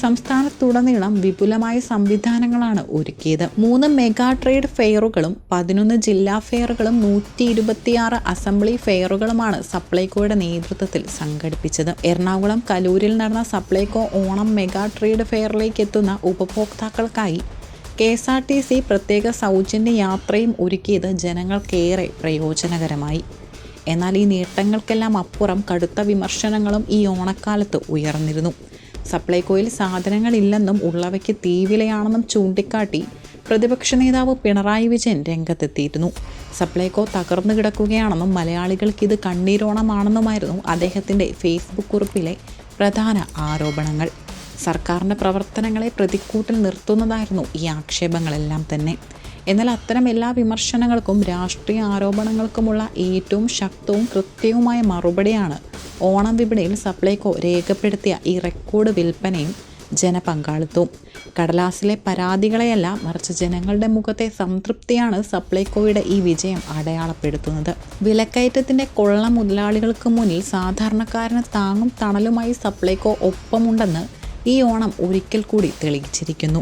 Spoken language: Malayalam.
സംസ്ഥാനത്തുടനീളം വിപുലമായ സംവിധാനങ്ങളാണ് ഒരുക്കിയത്. 3 മെഗാ ട്രേഡ് ഫെയറുകളും 11 ജില്ലാ ഫെയറുകളും 126 അസംബ്ലി ഫെയറുകളുമാണ് സപ്ലൈകോയുടെ നേതൃത്വത്തിൽ സംഘടിപ്പിച്ചത്. എറണാകുളം കലൂരിൽ നടന്ന സപ്ലൈകോ ഓണം മെഗാ ട്രേഡ് ഫെയറിലേക്ക് എത്തുന്ന ഉപഭോക്താക്കൾക്കായി KSRTC പ്രത്യേക സൗജന്യ യാത്രയും ഒരുക്കിയത് ജനങ്ങൾക്കേറെ പ്രയോജനകരമായി. എന്നാൽ ഈ നേട്ടങ്ങൾക്കെല്ലാം അപ്പുറം കടുത്ത വിമർശനങ്ങളും ഈ ഓണക്കാലത്ത് ഉയർന്നിരുന്നു. സപ്ലൈകോയിൽ സാധനങ്ങളില്ലെന്നും ഉള്ളവയ്ക്ക് തീവിലയാണെന്നും ചൂണ്ടിക്കാട്ടി പ്രതിപക്ഷ നേതാവ് പിണറായി വിജയൻ രംഗത്തെത്തിയിരുന്നു. സപ്ലൈകോ തകർന്നു കിടക്കുകയാണെന്നും മലയാളികൾക്കിത് കണ്ണീരോണമാണെന്നുമായിരുന്നു അദ്ദേഹത്തിൻ്റെ ഫേസ്ബുക്ക് കുറിപ്പിലെ പ്രധാന ആരോപണങ്ങൾ. സർക്കാരിൻ്റെ പ്രവർത്തനങ്ങളെ പ്രതിക്കൂട്ടിൽ നിർത്തുന്നതായിരുന്നു ഈ ആക്ഷേപങ്ങളെല്ലാം തന്നെ. എന്നാൽ അത്തരം എല്ലാ വിമർശനങ്ങൾക്കും രാഷ്ട്രീയ ആരോപണങ്ങൾക്കുമുള്ള ഏറ്റവും ശക്തവും കൃത്യവുമായ മറുപടിയാണ് ഓണം വിപണിയിൽ സപ്ലൈകോ രേഖപ്പെടുത്തിയ ഈ റെക്കോർഡ് വിൽപ്പനയും ജനപങ്കാളിത്തവും. കടലാസിലെ പരാതികളെയല്ല, മറിച്ച് ജനങ്ങളുടെ മുഖത്തെ സംതൃപ്തിയാണ് സപ്ലൈകോയുടെ ഈ വിജയം അടയാളപ്പെടുത്തുന്നത്. വിലക്കയറ്റത്തിൻ്റെ കൊള്ള മുതലാളികൾക്ക് മുന്നിൽ സാധാരണക്കാരന് താങ്ങും തണലുമായി സപ്ലൈകോ ഒപ്പമുണ്ടെന്ന് ഈ ഓണം ഒരിക്കൽ കൂടി തെളിയിച്ചിരിക്കുന്നു.